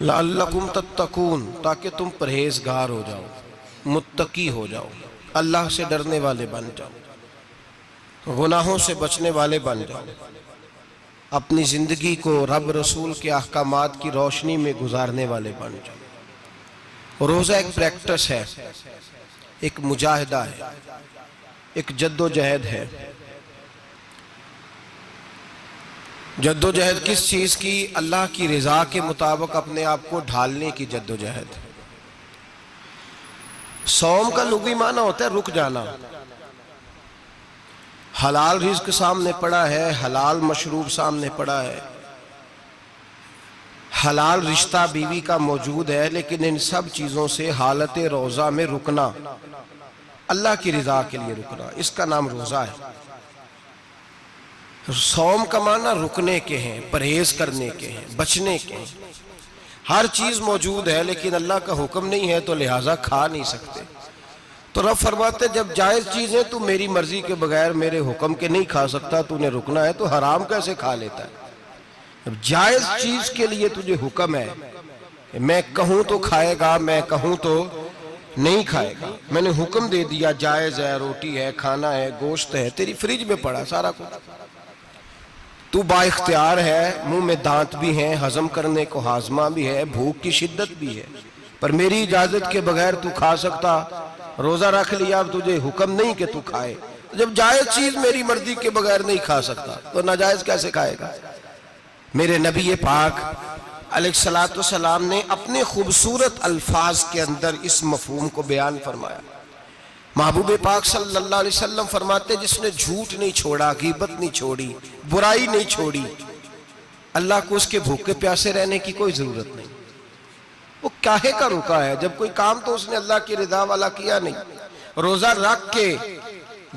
लअल्लकुम तत्तकून, ताकि तुम परहेजगार हो जाओ, मुत्तकी हो जाओ, अल्लाह से डरने वाले बन जाओ, गुनाहों से बचने वाले बन जाओ, अपनी ज़िंदगी को रब रसूल के अहकामात की रोशनी में गुजारने वाले बन जाओ। रोज़ा एक प्रैक्टिस है, एक मुजाहिदा है, एक जद्दोजहद है। जद्दोजहद किस चीज़ की? अल्लाह की रज़ा के मुताबिक अपने आप को ढालने की जद्दोजहद। सौम का लुग़वी माना होता है रुक जाना। हलाल रिज़्क सामने पड़ा है, हलाल मशरूब सामने पड़ा है, हलाल रिश्ता बीवी का मौजूद है, लेकिन इन सब चीज़ों से हालत रोज़ा में रुकना, अल्लाह की रज़ा के लिए रुकना, इसका नाम रोज़ा है। सौम का माना रुकने के हैं, परहेज करने के हैं, बचने के हैं। हर चीज़ मौजूद है लेकिन अल्लाह का हुक्म नहीं है तो लिहाजा खा नहीं सकते। तो रब फरमाते जब जायज़ चीज़ है तू मेरी मर्जी के बगैर मेरे हुक्म के नहीं खा सकता, तूने रुकना है तो हराम कैसे खा लेता है? जब जायज़ चीज़ के लिए तुझे हुक्म है, मैं कहूँ तो खाएगा, मैं कहूँ तो नहीं खाएगा, मैंने हुक्म दे दिया जायज़ है, रोटी है, खाना है, गोश्त है, तेरी फ्रिज में पड़ा सारा कुछ, तू बाइख्तियार है, मुंह में दांत भी हैं, हजम करने को हाजमा भी है, भूख की शिद्दत भी है, पर मेरी इजाजत के बगैर तू खा सकता। रोजा रख लिया, अब तुझे हुक्म नहीं कि तू खाए। जब जायज चीज मेरी मर्जी के बगैर नहीं खा सकता तो नाजायज कैसे खाएगा? मेरे नबी पाक अलैहिस्सलातु वस्सलाम ने अपने खूबसूरत अल्फाज के अंदर इस मफहूम को बयान फरमाया। महबूब पाक सल्लल्लाहु अलैहि वसल्लम फरमाते जिसने झूठ नहीं छोड़ा, गीबत नहीं छोड़ी, बुराई नहीं छोड़ी, अल्लाह को उसके भूखे प्यासे रहने की कोई जरूरत नहीं। वो काहे का रुका है जब कोई काम तो उसने अल्लाह की रिदा वाला किया नहीं। रोजा रख के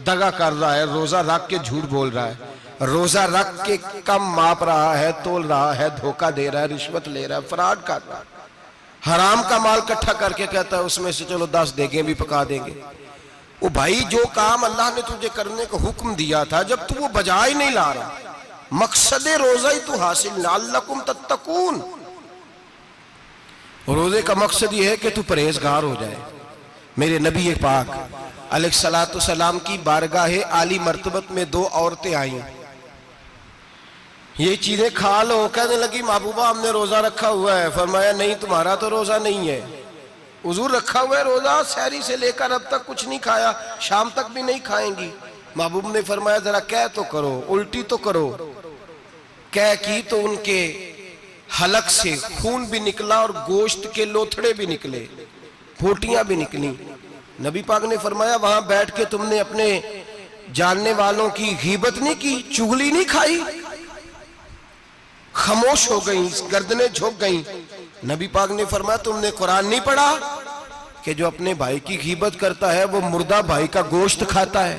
दगा कर रहा है, रोजा रख के झूठ बोल रहा है, रोजा रख के कम माप रहा है, तोल रहा है, धोखा दे रहा है, रिश्वत ले रहा है, फ्रॉड कर रहा है, हराम का माल इकट्ठा करके कहता है उसमें से चलो 10 देगे भी पका देंगे। वो भाई जो काम अल्लाह ने तुझे करने का हुक्म दिया था, जब तू वो बजा ही नहीं ला रहा, मकसद रोजा ही तू हासिल ना, लअल्लकुम तत्तकून। रोजे का मकसद ये है कि तू परहेजगार हो जाए। मेरे नबी पाक अलैहिस्सलातु वस्सलाम की बारगाह आली मर्तबत में 2 औरतें आई, ये चीजें खा लो, कहने लगी महबूबा हमने रोजा रखा हुआ है। फरमाया नहीं, तुम्हारा तो रोजा नहीं है, हुजूर रखा हुआ है रोजा, सहरी से लेकर अब तक कुछ नहीं खाया, शाम तक भी नहीं खाएंगी। महबूब ने फरमाया जरा कह तो करो, उल्टी तो करो। कह की तो उनके हलक से खून भी निकला और गोश्त के लोथड़े भी निकले, फूटियां भी निकली। नबी पाक ने फरमाया वहां बैठ के तुमने अपने जानने वालों की गीबत नहीं की, चुगली नहीं खाई? खामोश हो गई, गर्दनें झुक गई। नबी पाक ने फरमाया तुमने कुरान नहीं पढ़ा कि जो अपने भाई की गीबत करता है वो मुर्दा भाई का गोश्त खाता है?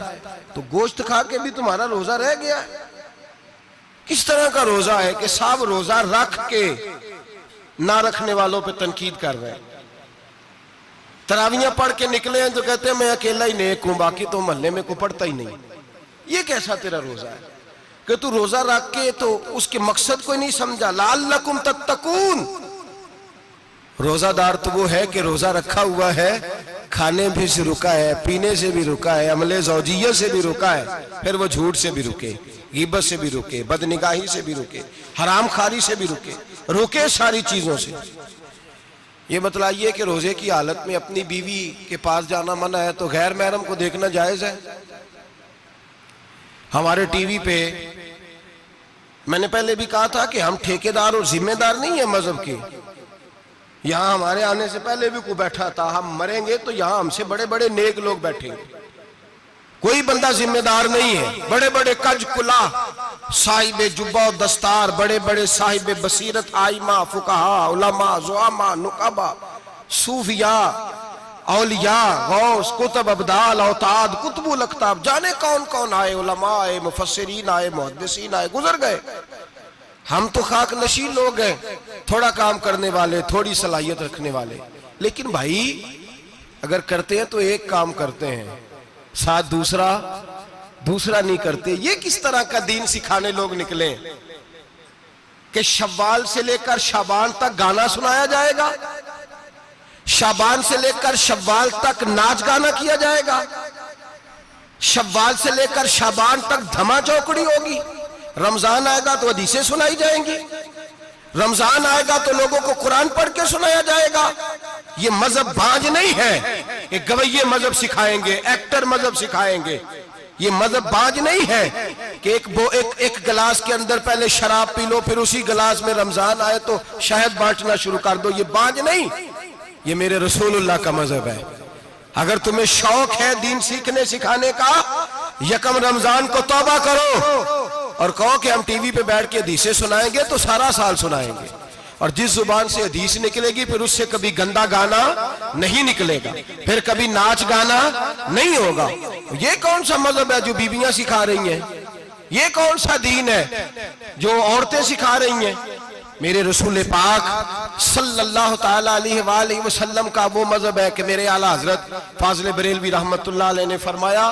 तो गोश्त खा के भी तुम्हारा रोजा रह गया। किस तरह का रोजा है कि सब रोजा रख के ना रखने वालों पे तनकीद कर रहे हैं। तरावियां पढ़ के निकले हैं तो कहते हैं मैं अकेला ही नेक हूं, बाकी तो मोहल्ले में कोई पढ़ता ही नहीं। ये कैसा तेरा रोजा है कि तू रोजा रख के तो उसके मकसद को नहीं समझा। लअल्लकुम तत्तकून। रोजादार तो वो है कि रोजा रखा हुआ है, खाने भी से रुका है, पीने से भी रुका है, अमले ज़ौजिय्या से भी रुका है, फिर वो झूठ से भी रुके, गीबत से भी रुके, बदनिगाही से भी रुके, हराम खारी से भी रुके सारी चीजों से। ये बतलाइए कि रोजे की हालत में अपनी बीवी के पास जाना मना है तो गैर महरम को देखना जायज है? हमारे टीवी पे मैंने पहले भी कहा था कि हम ठेकेदार और जिम्मेदार नहीं है मजहब के। यहाँ हमारे आने से पहले भी कोई बैठा था, हम मरेंगे तो यहाँ हमसे बड़े बड़े नेक लोग बैठेंगे, कोई बंदा जिम्मेदार नहीं है। बड़े बड़े कज कुला साहिब जुब्बा और दस्तार, बड़े बड़े साहिब बसीरत, आइमा, फुकाहा, उलमा, जुआमा, नुकाबा, सूफिया, औलिया, गौस, कुतुब, अब्दाल, औताद, कुतुबुल अख्ताब, जाने कौन कौन आए, उलमा आए, मुफस्सिरीन आए, मुहद्दिसीन आए, गुजर गए। हम तो खाक नशी लोग हैं, थोड़ा काम करने वाले, थोड़ी सलाहियत रखने वाले। लेकिन भाई अगर करते हैं तो एक काम करते हैं, साथ दूसरा नहीं करते। ये किस तरह का दीन सिखाने लोग निकले? कि शव्वाल से लेकर शाबान तक गाना सुनाया जाएगा, शाबान से लेकर शव्वाल तक नाच गाना किया जाएगा, शव्वाल से लेकर शाबान तक धमा चौकड़ी होगी, रमजान आएगा तो हदीसें सुनाई जाएंगी, रमजान आएगा तो लोगों को कुरान पढ़ के सुनाया जाएगा। ये मजहब बाज नहीं है, एक गवैये मजहब सिखाएंगे, एक्टर मजहब सिखाएंगे। ये मजहब बाज नहीं है कि एक गिलास के अंदर पहले शराब पी लो, फिर उसी गिलास में रमजान आए तो शहद बांटना शुरू कर दो। ये बाज नहीं, ये मेरे रसूलुल्लाह का मजहब है। अगर तुम्हें शौक है दीन सीखने सिखाने का, यकम रमजान को तौबा करो और कहो कि हम टीवी पे बैठ के हदीसें सुनाएंगे तो सारा साल सुनाएंगे, और जिस जुबान से हदीस निकलेगी फिर उससे कभी गंदा गाना नहीं निकलेगा, फिर कभी नाच गाना नहीं होगा। ये कौन सा मजहब है जो बीबियां सिखा रही हैं? ये कौन सा दीन है जो औरतें सिखा रही हैं? मेरे रसूल पाक सल्लल्लाहु ताला अलैहि वसल्लम का वो मजहब है कि मेरे आला हजरत फाजिल बरेलवी रहमतुल्लाह अलैह ने फरमाया,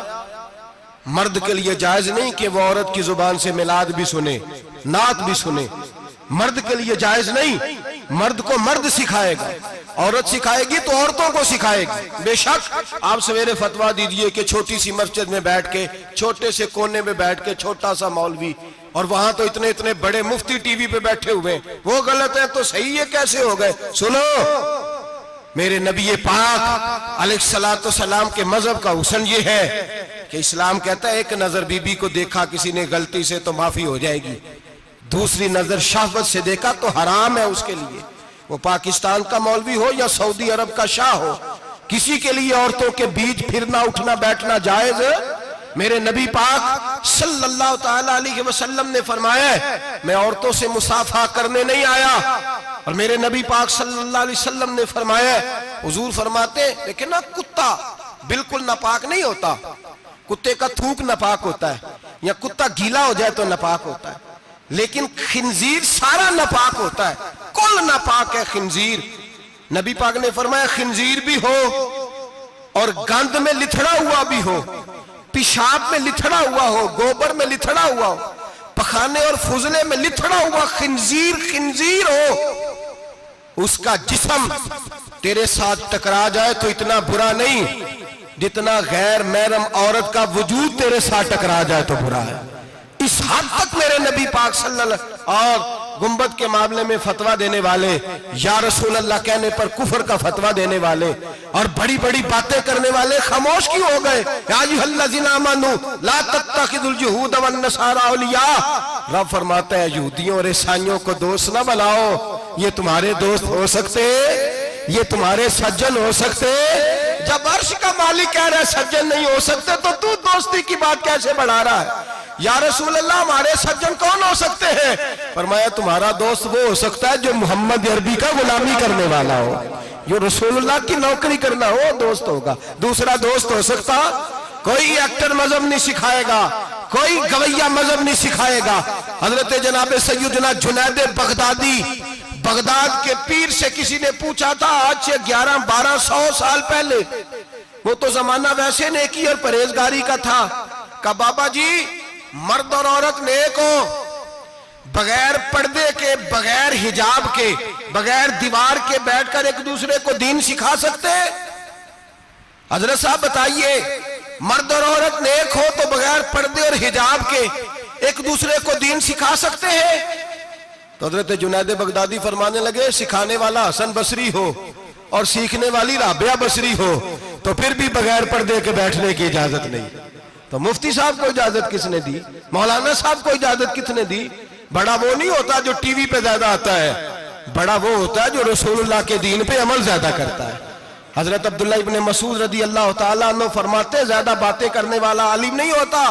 मर्द के लिए जायज नहीं कि वो औरत की जुबान से मिलाद भी सुने, नात भी सुने। मर्द के लिए जायज नहीं, मर्द को मर्द सिखाएगा, औरत सिखाएगी तो औरतों को सिखाएगी। बेशक आप सवेरे फतवा दीजिए कि छोटी सी मस्जिद में बैठ के, छोटे से कोने में बैठ के छोटा सा मौलवी, और वहां तो इतने इतने बड़े मुफ्ती टीवी पे बैठे हुए, वो गलत है तो सही है कैसे हो गए? सुनो, मेरे नबी पाक अलैहिस्सलातु सलाम के मजहब का हुस्न ये है कि इस्लाम कहता है एक नजर बीबी को देखा किसी ने गलती से तो माफी हो जाएगी, दूसरी नजर शहवत से देखा तो हराम है उसके लिए। वो पाकिस्तान का मौलवी हो या सऊदी अरब का शाह हो, किसी के लिए औरतों के बीच फिरना उठना बैठना जायज? मेरे नबी पाक सल्लल्लाहु ताला अलैहि वसल्लम ने फरमाया, मैं औरतों से मुसाफा करने नहीं आया। और मेरे नबी पाक सल्लल्लाहु अलैहि वसल्लम ने फरमाया, हुजूर फरमाते लेकिन ना कुत्ता बिल्कुल नापाक नहीं होता, कुत्ते का थूक नापाक होता है, या कुत्ता गीला हो जाए तो नापाक होता है, लेकिन खिंजीर सारा नापाक होता है, कुल नापाक है खिंजीर। नबी पाक ने फरमाया खिंजीर भी हो और गंद में लिथड़ा हुआ भी हो, पेशाब में लिथड़ा हुआ हो, गोबर में लिथड़ा हुआ हो, पखाने और फुजले में लिथड़ा हुआ खिंजीर खिंजीर हो, उसका जिस्म तेरे साथ टकरा जाए तो इतना बुरा नहीं जितना गैर महरम औरत का वजूद तेरे साथ टकरा जाए तो बुरा है। इस हद तक मेरे नबी पाक सल्लल्लाहु और गुंबद के मामले में फतवा देने वाले, या रसूल अल्लाह कहने पर कुफर का फतवा देने वाले और बड़ी बड़ी बातें करने वाले खामोश क्यों हो गए? रब फरमाता है यहूदियों और ईसाइयों को दोस्त ना बनाओ, ये तुम्हारे दोस्त हो सकते, ये तुम्हारे सज्जन हो सकते। जब अर्श का मालिक कह रहा है सज्जन नहीं हो सकते तो तू दोस्ती की बात कैसे बढ़ा रहा है? या रसूल अल्लाह हमारे सज्जन कौन हो सकते हैं? फरमाया तुम्हारा दोस्त वो हो सकता है जो मोहम्मद अरबी का गुलामी करने वाला हो, जो रसूलुल्लाह की नौकरी करना हो दोस्त होगा। दूसरा दोस्त हो सकता? कोई एक्टर मजहब नहीं सिखाएगा, कोई गवैया मजहब नहीं सिखाएगा। हजरत जनाब सैयदना जुनैद बगदादी, बगदाद के पीर से किसी ने पूछा था आज से 1100-1200 साल पहले, वो तो जमाना वैसे नेकी और परहेजगारी का था, का बाबा जी मर्द और औरत नेक हो, बगैर पर्दे के, बगैर हिजाब के, बगैर दीवार के बैठकर एक दूसरे को दीन सिखा सकते हैं? हजरत साहब बताइए, मर्द और औरत नेक हो तो बगैर पर्दे और हिजाब के एक दूसरे को दीन सिखा सकते हैं? तो हजरत जुनैद बगदादी फरमाने लगे सिखाने वाला हसन बसरी हो और सीखने वाली राबिया बसरी हो तो फिर भी बगैर पर्दे के बैठने की इजाजत नहीं। तो मुफ्ती साहब को इजाजत किसने दी? मौलाना साहब को इजाजत किसने दी? बड़ा वो नहीं होता जो टीवी पे ज्यादा आता है, बड़ा वो होता है जो रसूलुल्लाह के दीन पे अमल ज्यादा करता है। हजरत अब्दुल्लाह इब्न मसूद रदी अल्लाह ताला अन्हु फरमाते ज्यादा बातें करने वाला आलिम नहीं होता।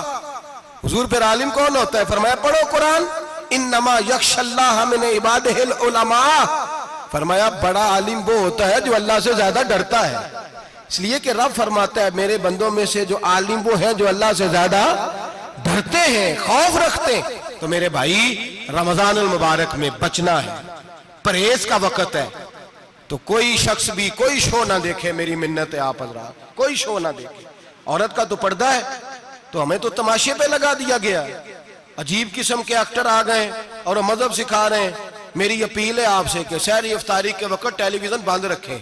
हुजूर फिर आलिम कौन होता है? फरमाया पढ़ो कुरान, इन्नमा यख्शल्लाह मिन इबादिहिल उलमा। फरमाया बड़ा आलिम वो होता है जो अल्लाह से ज्यादा डरता है। इसलिए कि रब फरमाता है मेरे बंदों में से जो आलिम वो हैं जो अल्लाह से ज्यादा डरते हैं, खौफ रखते हैं। तो मेरे भाई रमजान अल मुबारक में बचना है, परहेज का वक्त है, तो कोई शख्स भी कोई शो ना देखे, मेरी मिन्नत है आप हजरात, कोई शो ना देखे। औरत का तो पर्दा है तो हमें तो तमाशे पे लगा दिया गया। अजीब किस्म के एक्टर आ गए और वो मजहब सिखा रहे हैं। मेरी अपील है आपसे कि सहरी इफ्तारी के वक्त टेलीविजन बंद रखें।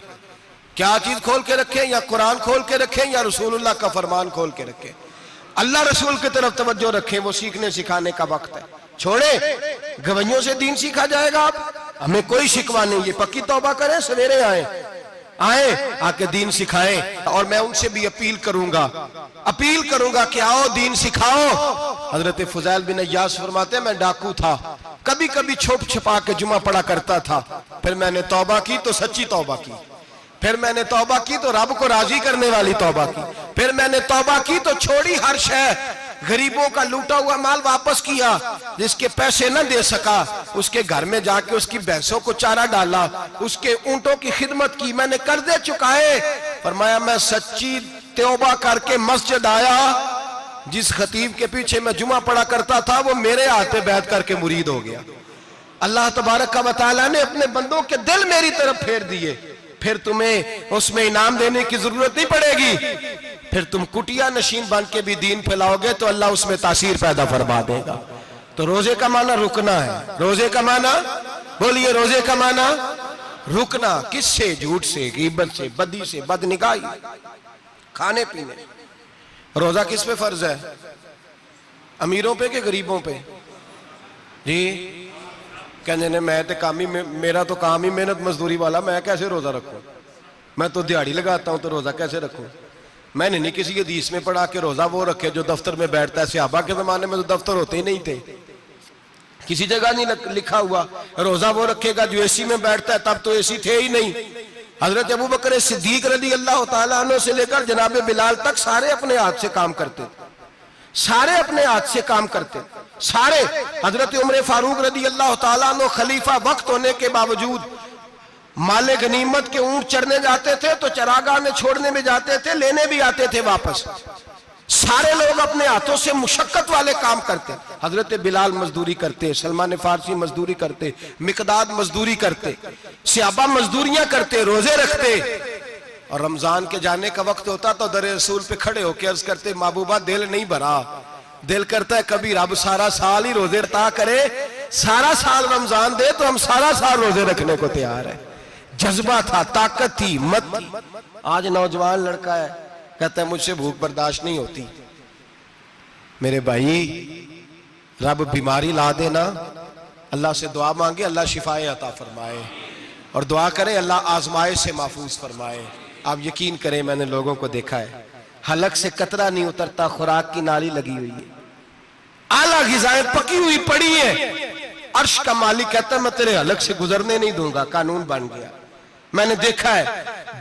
क्या चीज खोल के रखें? या कुरान खोल के रखें या रसूलुल्लाह का फरमान खोल के रखें। अल्लाह रसूल की तरफ तवज्जो रखें, वो सीखने सिखाने का वक्त है। छोड़े गवैयों से दीन सीखा जाएगा। आप हमें कोई शिकवा नहीं, ये पक्की तौबा करें, सवेरे आए आके दीन सिखाएं। और मैं उनसे भी अपील करूंगा कि आओ दीन सिखाओ। हजरत फुजैल बिन अय्यास फरमाते, मैं डाकू था, कभी कभी छुप छुपा के जुमा पढ़ा करता था, फिर मैंने तौबा की तो सच्ची तौबा की, फिर मैंने तौबा की तो रब को राजी करने वाली तौबा की, फिर मैंने तौबा की तो छोड़ी हर शय, गरीबों का लूटा हुआ माल वापस किया, जिसके पैसे न दे सका उसके घर में जाके उसकी भैंसों को चारा डाला, उसके ऊंटों की खिदमत की, मैंने कर्जे चुकाए। फरमाया मैं सच्ची तौबा करके मस्जिद आया, जिस खतीब के पीछे मैं जुमा पढ़ा करता था वो मेरे हाथे बैठ करके मुरीद हो गया। अल्लाह तबारक व तआला ने अपने बंदों के दिल मेरी तरफ फेर दिए, फिर तुम्हें उसमें इनाम देने की जरूरत नहीं पड़ेगी। फिर तुम कुटिया नशीन बन के भी दीन फैलाओगे तो अल्लाह उसमें तासीर पैदा फरमा देगा। तो रोजे का माना रुकना है। रोजे का माना बोलिए, रोजे का माना रुकना। किससे? झूठ से, गीबत से, बदी से, बदनिगाही, खाने पीने। रोजा किस पे फर्ज है? अमीरों पे कि गरीबों पे? जी कहने ने मैं तो काम ही, मेरा तो काम ही मेहनत मजदूरी वाला, मैं कैसे रोजा रखूं? मैं तो दिहाड़ी लगाता हूं तो रोजा कैसे रखूं? मैंने नहीं किसी हदीस में पढ़ा के रोजा वो रखे जो दफ्तर में बैठता है। सहाबा के जमाने में तो दफ्तर होते ही नहीं थे, किसी जगह नहीं लिखा हुआ रोजा वो रखेगा जो एसी में बैठता है, तब तो एसी थे ही नहीं। हजरत अबू बकर सिद्दीक रज़ी अल्लाह तआला अन्हु से लेकर जनाब बिलाल तक सारे अपने हाथ से काम करते थे, सारे अपने हाथ से काम करते सारे। हजरत उमर फारूक रज़ी अल्लाह तआला अन्हु खलीफा वक्त होने के बावजूद माले गनीमत के ऊंट चढ़ने जाते थे तो चरागाह में छोड़ने में जाते थे, लेने भी आते थे वापस। सारे लोग अपने हाथों से मुशक्कत वाले काम करते। हजरत बिलाल मजदूरी करते, सलमान फारसी मजदूरी करते, मिकदाद मजदूरी करते, सहाबा मजदूरियां करते, रोजे रखते। और रमजान के जाने का वक्त होता तो दर रसूल पे खड़े होकर अर्ज करते, महबूबा दिल नहीं भरा, दिल करता है कभी रब सारा साल ही रोजे रता करे, सारा साल रमजान दे तो हम सारा साल रोजे रखने को तैयार है। जज्बा था, ताकत थी, हिम्मत थी। आज नौजवान लड़का है, कहता है मुझसे भूख बर्दाश्त नहीं होती। मेरे भाई रब बीमारी ला देना, अल्लाह से दुआ मांगे, अल्लाह शिफाए अता फरमाए, और दुआ करें अल्लाह आजमाइश से महफूज फरमाए। आप यकीन करें, मैंने लोगों को देखा है हलक से कतरा नहीं उतरता, खुराक की नाली लगी हुई है, आला ग़िज़ाएं पकी हुई पड़ी है। अर्श का मालिक कहता है मैं तेरे हलक से गुजरने नहीं दूंगा, कानून बन गया। मैंने देखा है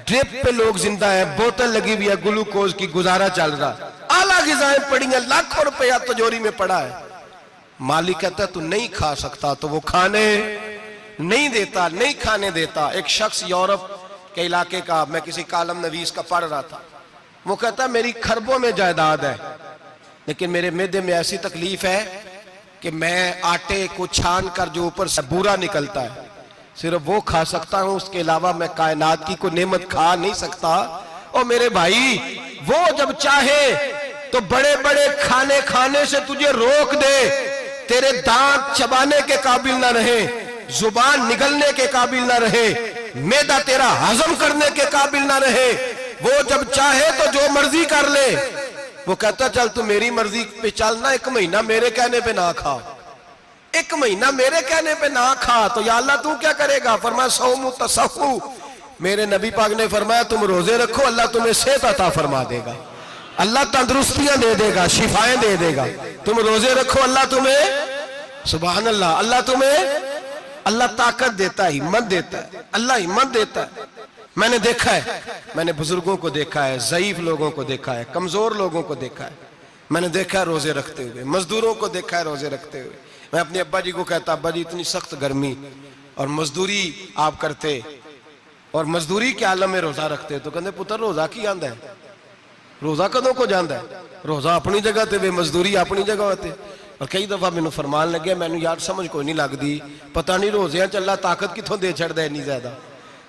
ड्रिप पे लोग जिंदा है, बोतल लगी हुई है ग्लूकोज की, गुजारा चल रहा, आला ग़िज़ाएं पड़ी हैं, लाखों रुपया तिजोरी में पड़ा है। मालिक कहता है तू नहीं खा सकता, तो वो खाने नहीं देता, नहीं खाने देता। एक शख्स यूरोप के इलाके का, मैं किसी कालम नवीस का पढ़ रहा था, वो कहता मेरी खरबों में जायदाद है, लेकिन मेरे मैदे में ऐसी तकलीफ है कि मैं आटे को छान कर जो ऊपर से बूरा निकलता है सिर्फ वो खा सकता हूं, उसके अलावा मैं कायनात की कोई नेमत खा नहीं सकता। और मेरे भाई वो जब चाहे तो बड़े बड़े खाने खाने से तुझे रोक दे, तेरे दांत चबाने के काबिल ना रहे, जुबान निगलने के काबिल ना रहे, मैदा तेरा हजम करने के काबिल ना रहे, वो जब चाहे तो जो मर्जी कर ले। वो कहता चल तू मेरी मर्जी पे चलना, एक महीना मेरे कहने पे ना खा, एक महीना मेरे कहने पे ना खा, तो या अल्लाह तू क्या करेगा? फरमाया सौमु तसहु, मेरे नबी पाक ने फरमाया तुम रोजे रखो, अल्लाह तुम्हें सेहत अता फरमा देगा, अल्लाह तंदुरुस्तियां दे देगा, शिफाएं दे देगा। तुम रोजे रखो, अल्लाह तुम्हें, सुभान अल्लाह, अल्लाह तुम्हें, अल्लाह ताकत देता है, हिम्मत देता है, अल्लाह हिम्मत देता है। मैंने देखा है, मैंने बुजुर्गों को देखा है, ज़ईफ लोगों को देखा है, कमजोर लोगों को देखा है, मैंने देखा है रोजे रखते हुए, मजदूरों को देखा है रोजे रखते हुए। मैं अपने अब्बा जी को कहता, अब्बा जी इतनी सख्त गर्मी और मजदूरी आप करते और मजदूरी के आलम में रोजा रखते, तो कहते पुत्र रोजा की आंदा है, रोजा कदों को जाता है, रोजा अपनी जगह ते वे मजदूरी अपनी जगह होते। और कई दफा मैनू फरमान लगे, मैनू यार समझ कोई नहीं लगती, पता नहीं रोजिया च अल्लाह ताकत कितों दे छड़दा है, इन्नी ज्यादा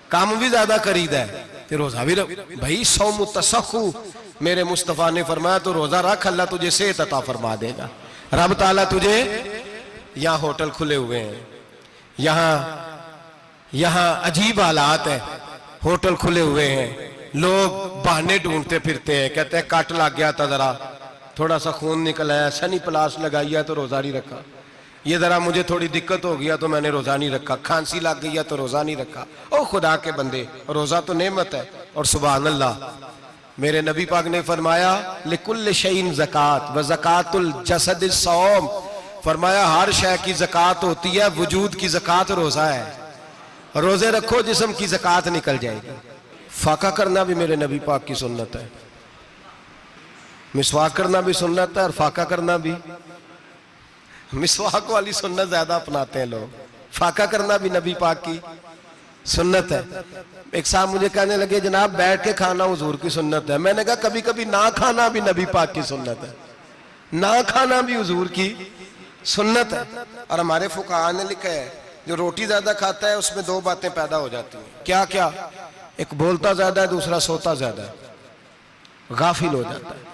काम भी ज्यादा करीदा है ते रोजा भी भाई सौमु तसहु, मेरे मुस्तफा ने फरमाया तो रोजा रख, अल्लाह तुझे सेहत अता फरमा देगा। रब ताला तुझे, यहाँ होटल खुले हुए हैं, यहाँ अजीब हालात है, होटल खुले हुए हैं, लोग बहाने ढूंढते फिरते हैं, कहते हैं कट लग गया था, जरा थोड़ा सा खून निकल आया, सनी प्लास लगाई है तो रोजा नहीं रखा, ये जरा मुझे थोड़ी दिक्कत हो गया तो मैंने रोजा नहीं रखा, खांसी लग गई है तो रोजा नहीं रखा। ओ खुदा के बंदे, रोजा तो नेमत है। और सुभान अल्लाह, मेरे नबी पाक ने फरमाया लिकुल्ल शैइन ज़कात व ज़कातुल जसद सौम, फरमाया हर शय की ज़कात होती है, वजूद की ज़कात रोजा है। रोजे रखो, जिस्म की ज़कात निकल जाएगी। फाका करना भी मेरे नबी पाक की सुन्नत है, मिसवाक करना भी सुन्नत है और फाका करना भी। मिसवाक वाली सुन्नत ज्यादा अपनाते हैं लोग, फाका करना भी नबी पाक की सुन्नत है। एक साहब मुझे कहने लगे जनाब बैठ के खाना हुजूर की सुन्नत है। मैंने कहा कभी कभी ना खाना भी नबी पाक की सुन्नत है, ना खाना भी हुजूर की सुन्नत है। और हमारे फुकाहा ने लिखा है जो रोटी ज्यादा खाता है उसमें दो बातें पैदा हो जाती हैं। क्या क्या? एक बोलता ज्यादा है, दूसरा सोता ज्यादा है, गाफिल हो जाता है।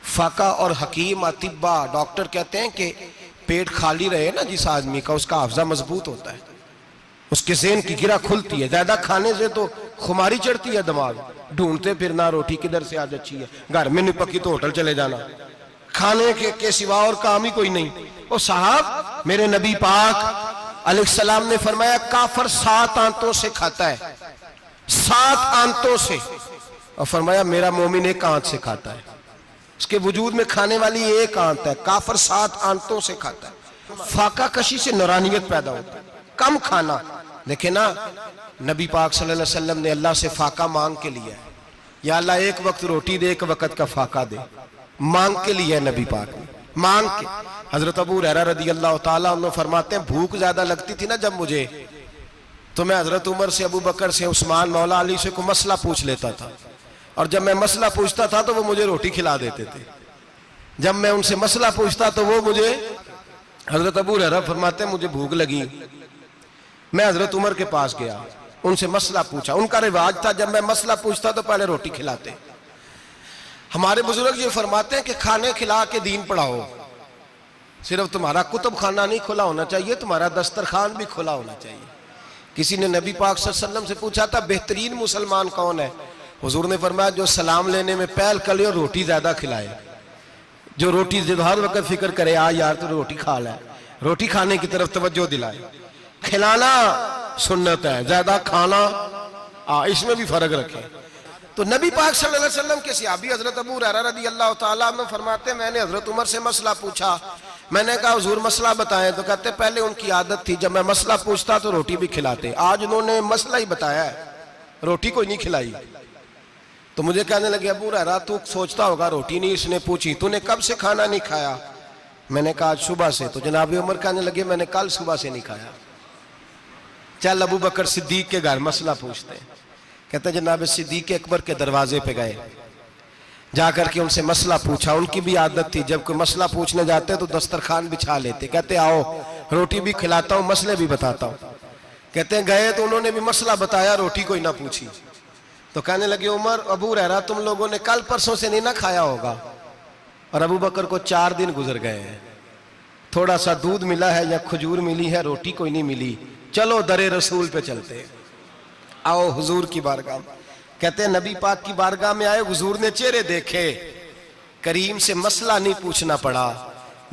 फाका और हकीम अतिब्बा डॉक्टर कहते हैं कि पेट खाली रहे ना जिस आदमी का, उसका हाफजा मजबूत होता है, उसके ज़हन की गिरा खुलती है। ज्यादा खाने से तो खुमारी चढ़ती है, दिमाग ढूंढते फिरना रोटी किधर से आज अच्छी है, घर में नहीं पकी तो होटल चले जाना, खाने के सिवा और काम ही कोई नहीं। ओ साहब, मेरे नबी पाक अलैहिस्सलाम ने फरमाया काफर 7 आंतों से खाता है, 7 आंतों से, और फरमाया मेरा मोमिन 1 आंत से खाता है। उसके वजूद में खाने वाली 1 आंत है, काफर 7 आंतों से खाता है। फाका कशी से नूरानियत पैदा होती है, कम खाना। देखे ना, नबी पाक सल्लल्लाहु अलैहि वसल्लम ने अल्लाह से फाका मांग के लिया है, या अल्लाह 1 वक्त रोटी दे, 1 वक्त का फाका दे, मांग के लिया है नबी पाक ने, मांग के। हजरत अबू हुरैरा रदी अल्लाह तआला अन्हु फरमाते हैं भूख ज्यादा लगती थी ना जब मुझे, तो मैं हजरत उमर से, अबू बकर से, उस्मान, मौला अली से कोई मसला पूछ लेता था, और जब मैं मसला पूछता था तो वो मुझे रोटी खिला देते थे। जब मैं उनसे मसला पूछता तो वो मुझे, हजरत अबू हुरैरा फरमाते हैं मुझे भूख लगी, मैं हजरत उमर के पास गया, उनसे मसला पूछा। उनका रिवाज था जब मैं मसला पूछता तो पहले रोटी खिलाते। हमारे बुजुर्ग ये फरमाते हैं कि खाने खिला के दीन पढ़ाओ, सिर्फ तुम्हारा कुतुब खाना नहीं खुला होना चाहिए, तुम्हारा दस्तरखान भी खुला होना चाहिए। किसी ने नबी पाक सल्लल्लाहु अलैहि वसल्लम से पूछा था बेहतरीन मुसलमान कौन है? हुजूर ने फरमाया जो सलाम लेने में पहल करे और रोटी ज्यादा खिलाए, जो रोटी हर वक्त फिक्र करे आ यार तो रोटी खा ले, रोटी खाने की तरफ तवज्जो दिलाए। खिलाना सुन्नत है, ज्यादा खाना इसमें भी फर्क रखे। तो नबी पाक सल्लल्लाहु अलैहि वसल्लम के सहाबी हजरत अबू हुरैरा रदी अल्लाह तआला अन्हु फरमाते मैंने हजरत उमर से मसला पूछा, मैंने कहा हुजूर मसला बताएं, तो कहते पहले उनकी आदत थी जब मैं मसला पूछता तो रोटी भी खिलाते, आज उन्होंने मसला ही बताया है, रोटी कोई नहीं खिलाई। तो मुझे कहने लगे अबू हुरैरा तू सोचता होगा रोटी नहीं इसने पूछी, तूने कब से खाना नहीं खाया? मैंने कहा आज सुबह से। तो जनाब उमर कहने लगे मैंने कल सुबह से नहीं खाया। चल अबू बकर सिद्दीक के घर मसला पूछते हैं। कहते जनाब सिद्दीक अकबर के दरवाजे पे गए, जाकर के उनसे मसला पूछा। उनकी भी आदत थी जब कोई मसला पूछने जाते तो दस्तरखान बिछा लेते, कहते आओ रोटी भी खिलाता हूँ मसले भी बताता हूँ। कहते हैं गए तो उन्होंने भी मसला बताया, रोटी कोई ना पूछी। तो कहने लगे उमर अबू हुरैरा तुम लोगों ने कल परसों से नहीं ना खाया होगा। और अबू बकर को 4 दिन गुजर गए हैं, थोड़ा सा दूध मिला है या खजूर मिली है, रोटी कोई नहीं मिली। चलो दरे रसूल पे चलते, आओ हुजूर की बारगाह। कहते हैं नबी पाक की बारगाह में आए, हुजूर ने चेहरे देखे, करीम से मसला नहीं पूछना पड़ा।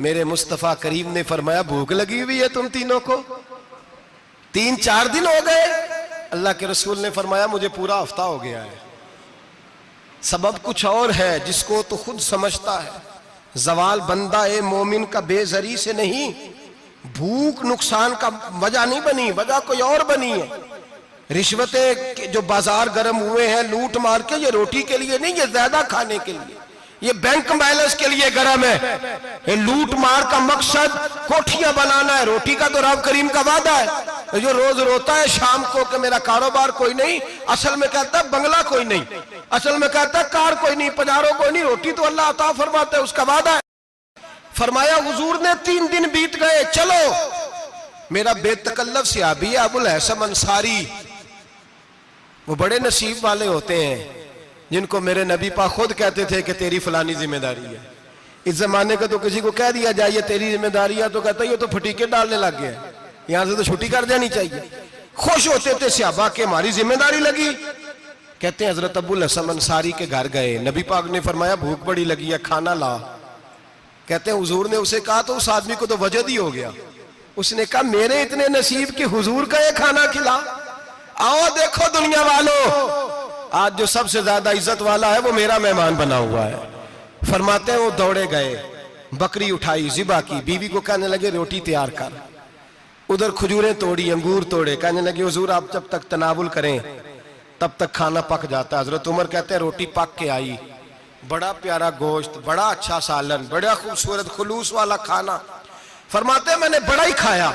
मेरे मुस्तफा करीम ने फरमाया भूख लगी हुई है तुम तीनों को, 3-4 दिन हो गए। अल्लाह के रसूल ने फरमाया मुझे पूरा हफ्ता हो गया है। सबब कुछ और है जिसको तो खुद समझता है। जवाल बंदा ए मोमिन का बेजरी से नहीं, भूख नुकसान का वजह नहीं बनी, वजह कोई और बनी है। रिश्वतें जो बाजार गर्म हुए हैं लूट मार के, ये रोटी के लिए नहीं, ये ज्यादा खाने के लिए, ये बैंक बैलेंस के लिए गर्म है। ये लूट मार का मकसद कोठियां बनाना है, रोटी का तो रब करीम का वादा है। जो रोज रोता है शाम को कि मेरा कारोबार कोई नहीं, असल में कहता है बंगला कोई नहीं, असल में कहता है कार कोई नहीं, पजारो कोई नहीं, रोटी तो अल्लाह अता फरमाता है, उसका वादा है। फरमाया हुजूर ने 3 दिन बीत गए, चलो। मेरा बेतकल्लफ सहाबी है अबुल हसन अंसारी, वो बड़े नसीब वाले होते हैं जिनको मेरे नबी पाक खुद कहते थे कि तेरी फलानी जिम्मेदारी है। इस जमाने का तो किसी को कह दिया जाए ये तेरी जिम्मेदारियां तो कहता है ये तो फटीके डालने लग गया है, यहां से तो छुट्टी कर देनी चाहिए। खुश होते थे सहाबा के हमारी जिम्मेदारी लगी। कहते हैं हजरत अबुल हसन अंसारी के घर गए, नबी पाक ने फरमाया भूख बड़ी लगी है खाना ला। कहते हैं हुजूर ने उसे कहा तो उस आदमी को तो वजद ही हो गया। उसने कहा मेरे इतने नसीब कि हुजूर का ये खाना खिला। आओ देखो दुनिया वालों, आज जो सबसे ज्यादा इज्जत वाला है वो मेरा मेहमान बना हुआ है। फरमाते हैं वो दौड़े गए, बकरी उठाई, जिबा की, बीवी को कहने लगे रोटी तैयार कर। उधर खजूरें तोड़ी, अंगूर तोड़े, कहने लगे हुजूर आप जब तक तनावुल करें तब तक खाना पक जाता है। हजरत उमर कहते हैं रोटी पक के आई, बड़ा प्यारा गोश्त, बड़ा अच्छा सालन, बड़ा खूबसूरत खुलूस वाला खाना। फरमाते हैं मैंने बड़ा ही खाया।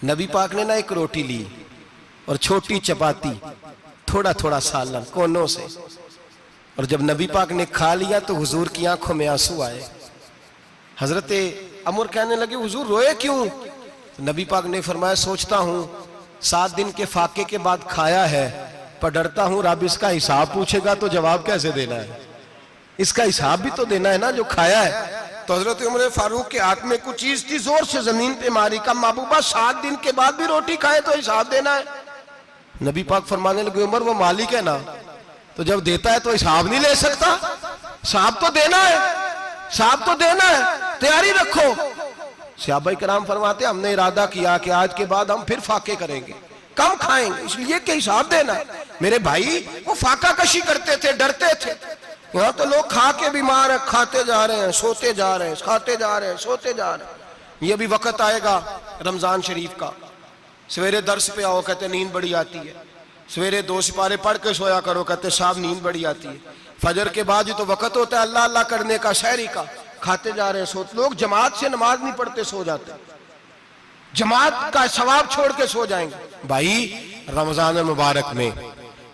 नबी पाक ने ना एक रोटी ली और छोटी चपाती, थोड़ा थोड़ा सालन कोनों से, और जब नबी पाक ने खा लिया तो हुजूर की आंखों में आंसू आए। हजरत अमर कहने लगे हुजूर रोए क्यों? नबी पाक ने फरमाया सोचता हूं 7 दिन के फाके के बाद खाया है, पर डरता हूं रब इसका हिसाब पूछेगा तो जवाब कैसे देना है, इसका हिसाब भी तो देना है ना जो खाया है। तो हजरत उमर फारूक के हाथ में कुछ चीज थी, जोर से जमीन पे मारी, का महबूबा 7 दिन के बाद भी रोटी खाए तो हिसाब देना है। नबी पाक फरमाने लगे उमर वो मालिक है ना, तो जब देता है तो हिसाब नहीं ले सकता, हिसाब तो देना है, हिसाब तो देना है, तैयारी रखो। सहाबा किराम फरमाते हमने इरादा किया कि आज के बाद हम फिर फाके करेंगे, कम खाएंगे, इसलिए कि हिसाब देना है। मेरे भाई वो फाका कशी करते थे, डरते थे। यहाँ तो लोग खा के बीमार है, खाते जा रहे हैं, सोते जा रहे हैं, खाते जा रहे हैं, सोते जा रहे हैं। ये भी वक्त आएगा रमजान शरीफ का, सवेरे दर्स पे आओ कहते नींद बड़ी आती है, सवेरे 2 सिपारे पढ़ के सोया करो कहते साहब नींद बड़ी आती है। फजर के बाद ही तो वक्त होता है अल्लाह अल्लाह करने का, शहरी का, खाते जा रहे हैं, सोते। लोग जमात से नमाज नहीं पढ़ते सो जाते, जमात का सवाब छोड़ के सो जाएंगे। भाई रमजान मुबारक में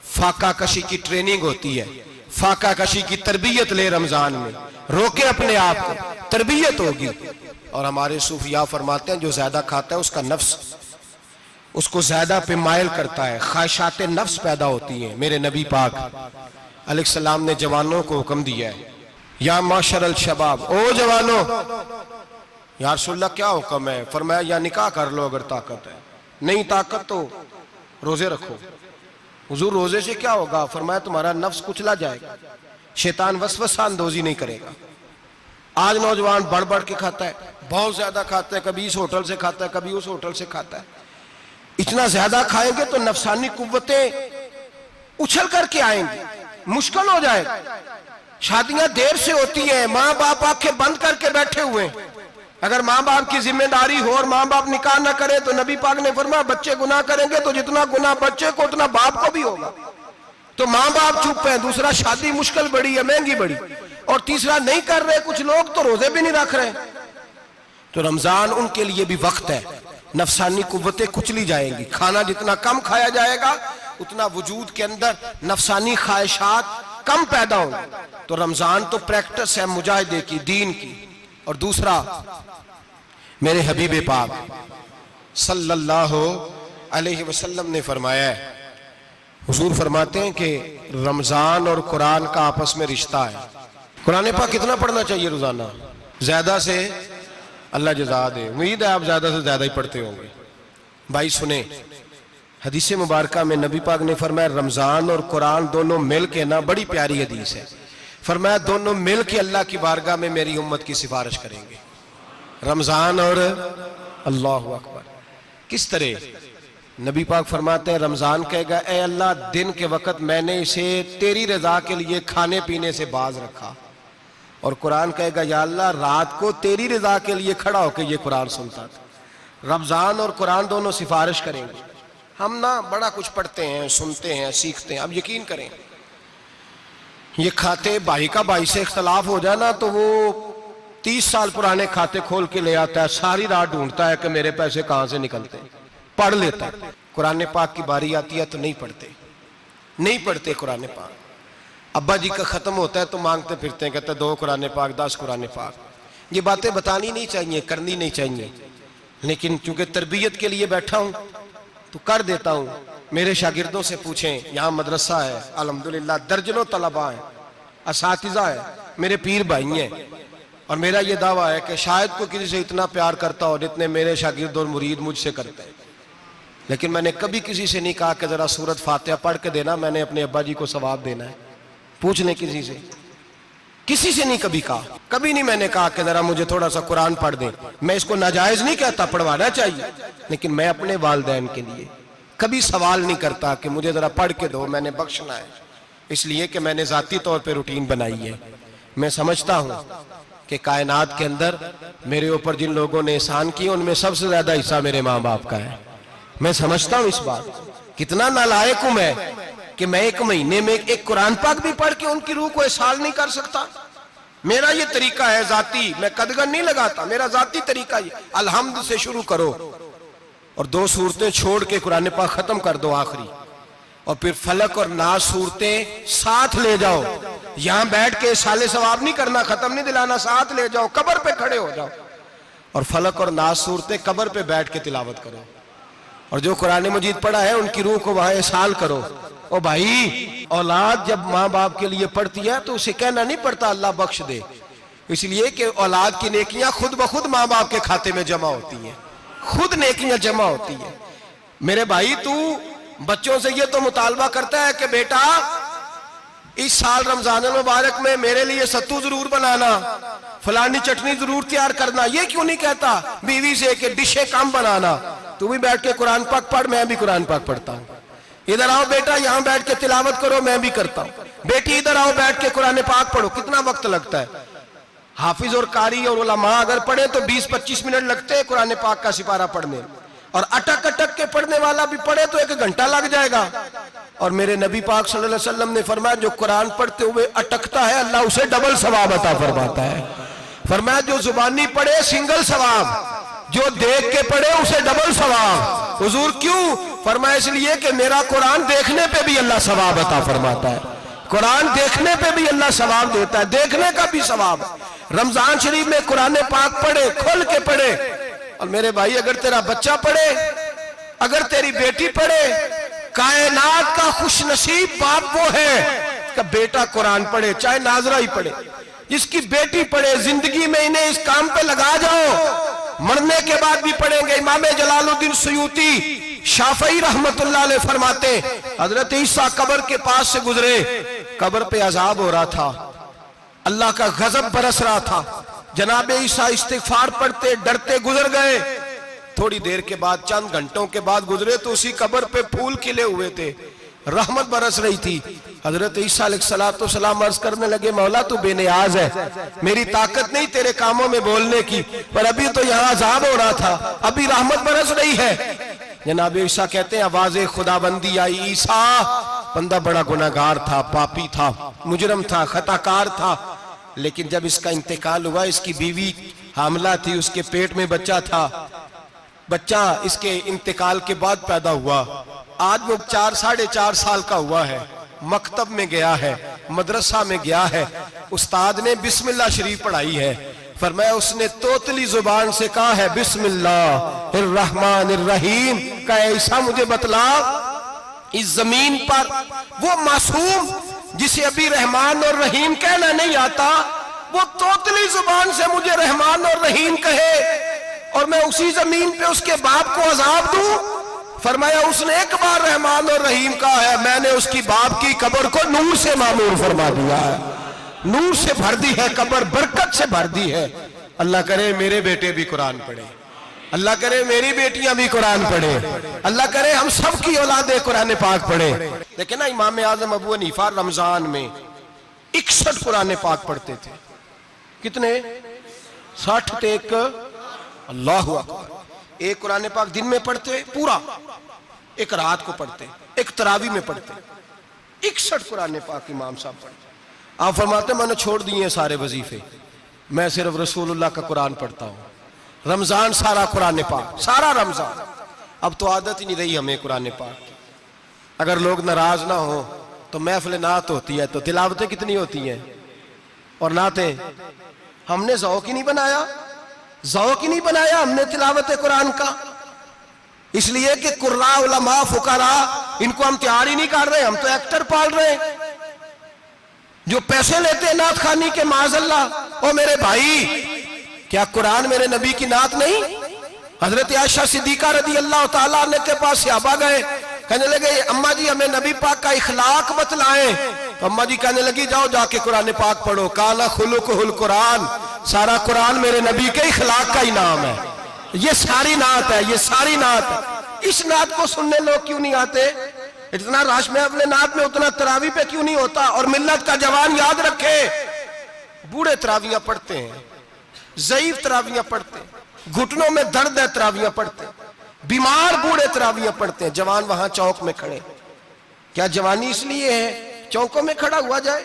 फाका कशी की ट्रेनिंग होती है, फाका कशी की तरबियत ले, रमजान में रोके अपने आप को, तरबियत होगी। और हमारे सूफिया फरमाते हैं जो ज्यादा खाता है उसका नफ्स उसको ज्यादा पे मायल करता है, ख्वाहिशात नफ्स पैदा होती हैं। मेरे नबी पाक अलैहिस्सलाम ने जवानों को हुक्म दिया है, या माशर अल शबाब, ओ जवानों। या रसूलल्लाह क्या हुक्म है? फरमाया या निकाह कर लो अगर ताकत है, नहीं ताकत तो रोजे रखो। हुजूर रोजे से क्या होगा? फरमाया तुम्हारा नफ्स कुचला जाएगा, शैतान वसवसा अंदोजी नहीं करेगा। आज नौजवान बढ़ बढ़ के खाता है, बहुत ज्यादा खाता है, कभी इस होटल से खाता है, कभी उस होटल से खाता है। इतना ज्यादा खाएंगे तो नफसानी कुव्वतें उछल करके आएंगी, मुश्किल हो जाएगा। शादियां देर से होती हैं, माँ बाप आंखें बंद करके बैठे हुए हैं। अगर माँ बाप की जिम्मेदारी हो और माँ बाप निकाह ना करे तो नबी पाक ने फरमाया बच्चे गुनाह करेंगे तो जितना गुनाह बच्चे को उतना बाप को भी होगा। तो माँ बाप चुप है, दूसरा शादी मुश्किल बड़ी है, महंगी बड़ी, और तीसरा नहीं कर रहे कुछ लोग तो रोजे भी नहीं रख रहे। तो रमजान उनके लिए भी वक्त है, नफसानी कुव्वतें कुचली जाएंगी। खाना जितना कम खाया जाएगा उतना वजूद के अंदर नफसानी ख्वाहिशात कम पैदा होंगी। तो रमजान तो प्रैक्टिस है मुजाहिदे की, दीन की। और दूसरा मेरे हबीब पाक सल्लल्लाहु अलैहि वसल्लम ने फरमाया है, हुजूर फरमाते हैं कि रमजान और कुरान का आपस में रिश्ता है। कुरान पाक कितना पढ़ना चाहिए रोजाना? ज्यादा से अल्लाह जज़ा दे, उम्मीद है आप ज्यादा से ज्यादा ही पढ़ते होंगे। भाई सुने, हदीस मुबारका में नबी पाक ने फरमाया रमजान और कुरान दोनों मिल के ना, बड़ी प्यारी हदीस है, फरमाया दोनों मिल के अल्लाह की बारगाह में मेरी उम्मत की सिफारिश करेंगे। रमजान और अल्लाह अकबर। किस तरह? नबी पाक फरमाते हैं रमजान कहेगा ए अल्लाह दिन के वक्त मैंने इसे तेरी रजा के लिए खाने पीने से बाज रखा, और कुरान कहेगा या अल्लाह रात को तेरी रजा के लिए खड़ा होकर ये कुरान सुनता था। रमजान और कुरान दोनों सिफारिश करेंगे। हम ना बड़ा कुछ पढ़ते हैं, सुनते हैं, सीखते हैं। अब यकीन करें ये खाते भाई का भाई से इख्तलाफ हो जाए ना तो वो 30 साल पुराने खाते खोल के ले आता है, सारी रात ढूंढता है कि मेरे पैसे कहां से निकलते हैं, पढ़ लेता है। कुरान पाक की बारी आती है तो नहीं पढ़ते कुरान पाक। अब्बा जी का खत्म होता है तो मांगते फिरते हैं, कहते 2 कुरान पाक, 10 कुरान पाक। ये बातें बतानी नहीं चाहिए, करनी नहीं चाहिए, लेकिन चूंकि तरबियत के लिए बैठा हूं तो कर देता हूं। मेरे शागिर्दों से पूछें, यहाँ मदरसा है अल्हम्दुलिल्लाह, दर्जनों तलबा है, असातिज़ा है, मेरे पीर भाई हैं, और मेरा ये दावा है कि शायद कोई किसी से इतना प्यार करता हो जितने मेरे शागिर्द और मुरीद मुझसे करते हैं। लेकिन मैंने कभी किसी से नहीं कहा कि जरा सूरत फातिहा पढ़ के देना, मैंने अपने अब्बा जी को सवाब देना है। पूछ लें किसी से नहीं कभी कहा, कभी नहीं मैंने कहा कि जरा मुझे थोड़ा सा कुरान पढ़ दें। मैं इसको नाजायज नहीं कहता, पढ़वाना चाहिए, लेकिन मैं अपने वालिदैन के लिए कभी सवाल नहीं करता कि मुझे जरा पढ़ के दो, मैंने बख्शना है। इसलिए कि मैंने जाती तौर पे रूटीन बनाई है। मैं समझता हूं कि कायनात के अंदर मेरे ऊपर जिन लोगों ने एहसान किए उनमें सबसे ज्यादा हिस्सा मेरे माँ बाप का है। मैं समझता हूं इस बात, कितना नालायक हूं मैं कि मैं एक महीने में एक कुरान पाक भी पढ़ के उनकी रूह को एहसास नहीं कर सकता। मेरा ये तरीका है जाती, मैं कदगन नहीं लगाता, मेरा जाती तरीका ये, अलहम्द से शुरू करो और 2 सूरतें छोड़ के कुरान पाक खत्म कर दो आखिरी, और फिर फलक और नास सूरतें साथ ले जाओ। यहां बैठ के साले सवाब नहीं करना, खत्म नहीं दिलाना, साथ ले जाओ, कब्र पे खड़े हो जाओ और फलक और नास सूरतें कब्र पे बैठ के तिलावत करो। और जो कुरान मजीद पढ़ा है उनकी रूह को वहां एहसास करो। ओ भाई, औलाद जब माँ बाप के लिए पढ़ती है तो उसे कहना नहीं पड़ता अल्लाह बख्श दे, इसलिए कि औलाद की नेकियां खुद ब खुद माँ बाप के खाते में जमा होती हैं, खुद नेकियां जमा होती हैं। मेरे भाई, तू बच्चों से ये तो मुतालबा करता है कि बेटा इस साल रमजान मुबारक में मेरे लिए सत्तू जरूर बनाना, फलानी चटनी जरूर तैयार करना, ये क्यों नहीं कहता बीवी से कि डिशे कम बनाना? तू भी बैठ के कुरान पाक पढ़, मैं भी कुरान पाक पढ़ता हूँ। इधर आओ बेटा, यहाँ बैठ के तिलावत करो, मैं भी करता हूँ। बेटी इधर आओ, बैठ के कुरान पाक पढ़ो। कितना वक्त लगता है? हाफिज और कारी और उलमा अगर पढ़े तो 20-25 मिनट लगते हैं कुरान पाक का सिपारा पढ़ने, और अटक अटक के पढ़ने वाला भी पढ़े तो 1 घंटा लग जाएगा। और मेरे नबी पाक सल्लल्लाहु अलैहि वसल्लम ने फरमाया जो कुरान पढ़ते हुए अटकता है अल्लाह उसे डबल सवाब अता फरमाता है। फरमाया जो जुबानी पढ़े सिंगल सवाब, जो देख के पढ़े उसे डबल सवाब। हुजूर क्यों? फरमाया इसलिए कि मेरा कुरान देखने पे भी अल्लाह सवाब अता फरमाता है, कुरान देखने पे भी अल्लाह सवाब देता है, देखने का भी सवाब। रमजान शरीफ में कुरान पाक पढ़े, खोल के पढ़े। और मेरे भाई, अगर तेरा बच्चा पढ़े, अगर तेरी बेटी पढ़े, कायनात का खुशनसीब बाप वो है कि बेटा कुरान पढ़े, चाहे नाजरा ही पढ़े। जिसकी बेटी पढ़े, जिंदगी में इन्हें इस काम पे लगा जाओ, मरने के बाद भी पढ़ेंगे। इमाम जलालुद्दीन सुयूती शाफई रहमतुल्लाह अलैह फरमाते, हजरत ईसा कब्र के पास से गुजरे, कब्र पे अजाब हो रहा था, अल्लाह का गजब बरस रहा था। जनाब ईसा इस्तिगफार पढ़ते डरते गुजर गए। थोड़ी देर के बाद, चंद घंटों के बाद गुजरे तो उसी कब्र पे फूल खिले हुए थे, रहमत बरस रही थी। हजरत ईसा अलैहिस्सलाम अर्ज करने लगे, मौला तू बेनियाज है, मेरी ताकत नहीं तेरे कामों में बोलने की, पर अभी तो यहाँ अजाब हो रहा था, अभी रहमत बरस रही है। जनाब ईसा कहते हैं आवाज़े खुदाबंदी आई, ईसा बंदा बड़ा गुनाहगार था, पापी था, मुजरम था, खताकार था, लेकिन जब इसका इंतकाल हुआ, इसकी बीवी हामला थी, उसके पेट में बच्चा था, बच्चा इसके इंतकाल के बाद पैदा हुआ। आज वो 4-4.5 साल का हुआ है, मकतब में गया है, मदरसा में गया है, उस्ताद ने बिस्मिल्लाह शरीफ पढ़ाई है। फरमाया उसने तोतली जुबान से कहा है बिस्मिल्लाहिर्रहमानिर्रहीम का, ऐसा मुझे बतला इस जमीन पर वो मासूम जिसे अभी रहमान और रहीम कहना नहीं आता, वो तोतली जुबान से मुझे रहमान और रहीम कहे और मैं उसी जमीन पे उसके बाप को अजाब दूं। फरमाया उसने एक बार रहमान और रहीम कहा है, मैंने उसकी बाप की कब्र को नूर से मामूर फरमा दिया है, नूर से भर दी है कब्र, बरकत से भर दी है। अल्लाह करे मेरे बेटे भी कुरान पढ़े, अल्लाह करे मेरी बेटियां भी कुरान पढ़े, अल्लाह करे हम सब की औलादे कुरान पाक पढ़े। देखिए ना, इमाम आजम अबू हनीफा रमजान में 61 कुरान पाक पढ़ते थे। कितने? 60 थे एक। अल्लाह अकबर। एक कुरान पाक दिन में पढ़ते पूरा, एक रात को पढ़ते, एक तरावी में पढ़ते। 61 कुरान पाक इमाम साहब पढ़ते। आप फरमाते मैंने छोड़ दिए सारे वजीफे, मैं सिर्फ रसूलुल्लाह का कुरान पढ़ता हूँ। रमजान सारा कुरान पाक, सारा रमजान। अब तो आदत ही नहीं रही हमें कुरान पाक की। अगर लोग नाराज ना हो तो महफिल नात होती है, तो तिलावतें कितनी होती हैं, और नातें हमने ज़ौक़ ही नहीं बनाया, ज़ौक़ ही नहीं बनाया हमने तिलावत कुरान का। इसलिए कि कुर्रा उलमा, फुकरा, इनको हम तैयार ही नहीं कर रहे, हम तो एक्टर पाल रहे हैं। जो पैसे लेते हैं नात खानी के, माज़अल्लाह। ओ मेरे भाई, क्या कुरान मेरे नबी की नात नहीं? हजरत आयशा सिद्दीका रदी अल्लाह ताला अन्हा के पास सहाबा गए, कहने लगे अम्मा जी हमें नबी पाक का इखलाक बतलाएं। तो अम्मा जी कहने लगी जाओ जाके कुरान पाक पढ़ो, काला खुलुकुहुल कुरान, सारा कुरान मेरे नबी के इखलाक का ही नाम है। ये सारी नात है, ये सारी नात है। इस नात को सुनने लोग क्यों नहीं आते? इतना रश में अपने नात में, उतना तरावी पे क्यों नहीं होता? और मिल्लत का जवान याद रखे, बूढ़े तरावियां पढ़ते हैं, ज़ईफ तरावियां पढ़ते हैं, घुटनों में दर्द है तरावियां पढ़ते हैं, बीमार बूढ़े तरावियां पढ़ते हैं, जवान वहां चौक में खड़े। क्या जवानी इसलिए है चौकों में खड़ा हुआ जाए?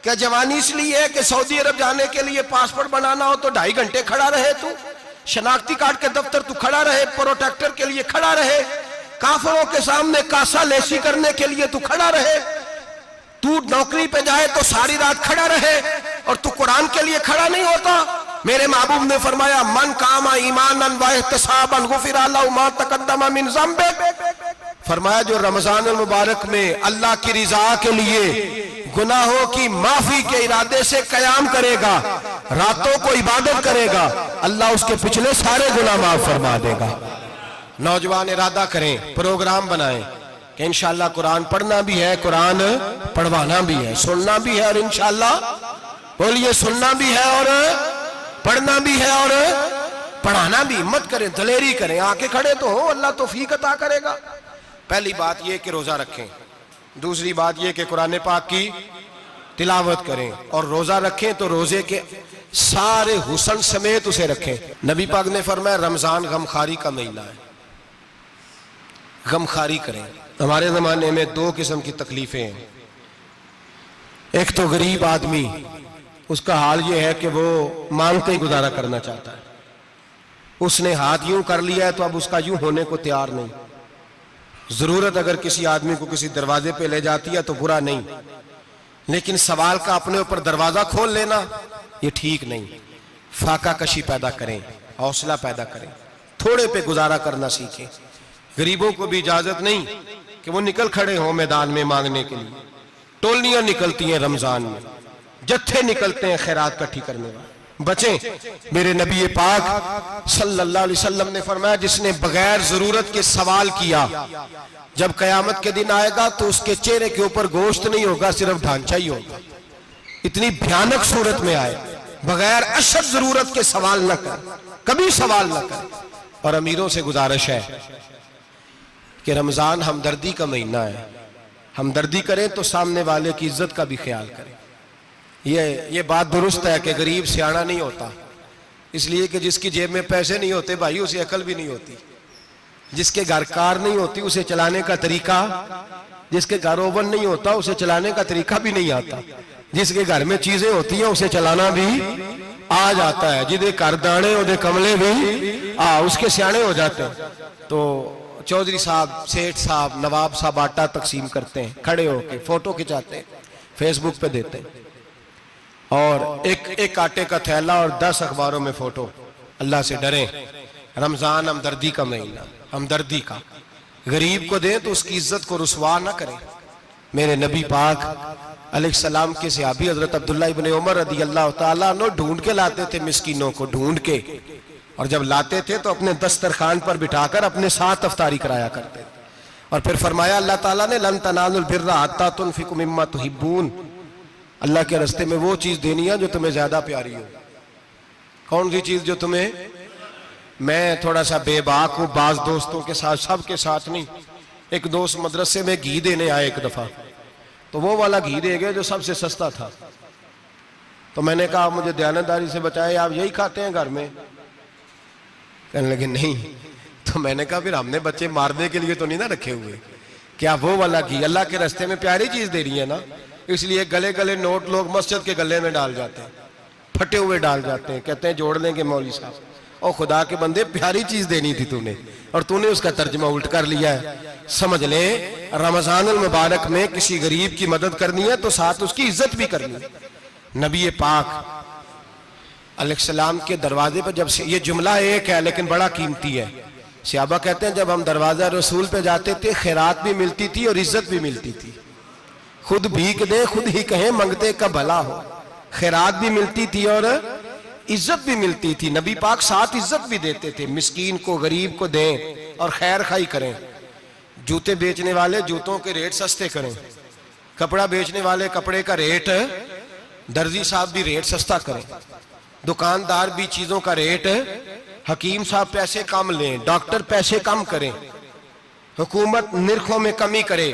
क्या जवानी इसलिए है कि सऊदी अरब जाने के लिए पासपोर्ट बनाना हो तो 2.5 घंटे खड़ा रहे तू, शनाख्ती कार्ड के दफ्तर तू खड़ा रहे, प्रोटेक्टर के लिए खड़ा रहे, काफिरों के सामने कासा लेसी करने के लिए तू खड़ा रहे, तू नौकरी पे जाए तो सारी रात खड़ा रहे, और तू कुरान के लिए खड़ा नहीं होता? मेरे महबूब ने फरमाया मन कामा ईमानन व इहतिसाबन गुफिरा लहु मा तक़द्दम मिन ज़ंबि। फरमाया जो रमजान मुबारक में अल्लाह की रिजा के लिए गुनाहों की माफी के इरादे से कयाम करेगा, रातों को इबादत करेगा, अल्लाह उसके पिछले सारे गुनाह माफ फरमा देगा। नौजवान इरादा करें, प्रोग्राम बनाएं कि इंशाअल्लाह कुरान पढ़ना भी है, कुरान पढ़वाना भी है, सुनना भी है, और इंशाअल्लाह बोलिए सुनना भी है और पढ़ना भी है और पढ़ाना भी। हिम्मत करें, दलेरी करें, आके खड़े तो हो, अल्लाह तौफीक अता करेगा। पहली बात यह कि रोजा रखें, दूसरी बात यह कि कुरान पाक की तिलावत करें, और रोजा रखें तो रोजे के सारे हुस्न समेत उसे रखें। नबी पाक ने फरमाया रमजान गमखारी का महीना है, गमखारी करें। हमारे जमाने में 2 किस्म की तकलीफें हैं। एक तो गरीब आदमी, उसका हाल यह है कि वो मांगते ही गुजारा करना चाहता है, उसने हाथ यूं कर लिया है तो अब उसका यूं होने को तैयार नहीं। जरूरत अगर किसी आदमी को किसी दरवाजे पे ले जाती है तो बुरा नहीं, लेकिन सवाल का अपने ऊपर दरवाजा खोल लेना ये ठीक नहीं। फाका कशी पैदा करें, हौसला पैदा करें, थोड़े पे गुजारा करना सीखें। गरीबों को भी इजाजत नहीं कि वो निकल खड़े हों मैदान में मांगने के लिए। टोलियां निकलती हैं रमजान में, जत्थे निकलते हैं खैरात इकट्ठी करने वाले। बचें। मेरे नबी पाक सल्लल्लाहु अलैहि वसल्लम ने फरमाया जिसने बगैर जरूरत के सवाल किया, जब कयामत के दिन आएगा तो उसके चेहरे के ऊपर गोश्त नहीं होगा, सिर्फ ढांचा ही होगा। इतनी भयानक सूरत में आए, बगैर अशद जरूरत के सवाल न कर, कभी सवाल न कर। और अमीरों से गुजारिश है कि रमजान हमदर्दी का महीना है, हमदर्दी करें तो सामने वाले की इज्जत का भी ख्याल करें। ये बात दुरुस्त है कि गरीब सियाना नहीं होता, इसलिए कि जिसकी जेब में पैसे नहीं होते भाई उसे अकल भी नहीं होती। जिसके घर कार नहीं होती उसे चलाने का तरीका, जिसके घर ओवन नहीं होता उसे चलाने का तरीका भी नहीं आता। जिसके घर में चीजें होती हैं उसे चलाना भी आ जाता है। जिदे घर दाने ओदे कमले भी उसके सियाने हो जाते हैं। तो चौधरी साहब, सेठ साहब, नवाब साहब आटा तकसीम करते हैं, खड़े होके फोटो खिंचाते हैं, फेसबुक पे देते हैं, और एक आटे का थैला और 10 अखबारों में फोटो। अल्लाह से डरें, रमजान हमदर्दी का महीना, हमदर्दी का। गरीब को दें तो उसकी इज्जत को रुसवा ना करें। मेरे नबी पाक अलैहिस्सलाम के सहाबी हजरत अब्दुल्लाह इब्न उमर रदी अल्लाह तआला अन्हु ढूंढ के लाते थे मिस्कीनों को, ढूंढ के, और जब लाते थे तो अपने दस्तरखान पर बिठाकर अपने साथ अफ्तारी कराया करते थे। और फिर फरमाया अल्लाह ताला ने लन तनालुल बिर्रा हत्ता तुनफिकु मिम्मा तुहिब्बून, अल्लाह के रास्ते में वो चीज देनी है जो तुम्हें ज्यादा प्यारी हो। कौन सी चीज जो तुम्हें, मैं थोड़ा सा बेबाक हूं, बाज दोस्तों के साथ, सबके साथ नहीं। एक दोस्त मदरसे में घी देने आए एक दफा, तो वो वाला घी दे गए जो सबसे सस्ता था। तो मैंने कहा मुझे दयानतदारी से बचाए, आप यही खाते हैं घर में? कहने लगे नहीं। तो मैंने कहा फिर हमने बच्चे मारने के लिए तो नहीं ना रखे हुए, क्या वो वाला घी अल्लाह के रास्ते में प्यारी चीज दे रही है ना, इसलिए गले गले नोट लोग मस्जिद के गले में डाल जाते हैं, फटे हुए डाल जाते हैं, कहते हैं जोड़ लेंगे मौलवी साहब। और खुदा के बंदे, प्यारी चीज देनी थी तूने और तूने उसका तर्जमा उल्ट कर लिया है। समझ ले, रमजानुल मुबारक में किसी गरीब की मदद करनी है तो साथ उसकी इज्जत भी करनी है। नबी पाक अलैहिस्सलाम के दरवाजे पर, जब ये जुमला एक है लेकिन बड़ा कीमती है, सहाबा कहते हैं जब हम दरवाजा रसूल पे जाते थे खैरात भी मिलती थी और इज्जत भी मिलती थी। खुद भीख दे खुद ही कहे मंगते का भला हो। खैरात भी मिलती थी और इज्जत भी मिलती थी। नबी पाक साथ इज्जत भी देते थे, मिस्कीन को गरीब को दें और खैर खाई करें। जूते बेचने वाले जूतों के रेट सस्ते करें, कपड़ा बेचने वाले कपड़े का रेट, दर्जी साहब भी रेट सस्ता करें, दुकानदार भी चीजों का रेट, हकीम साहब पैसे कम लें, डॉक्टर पैसे कम करें, हुकूमत निर्खों में कमी करे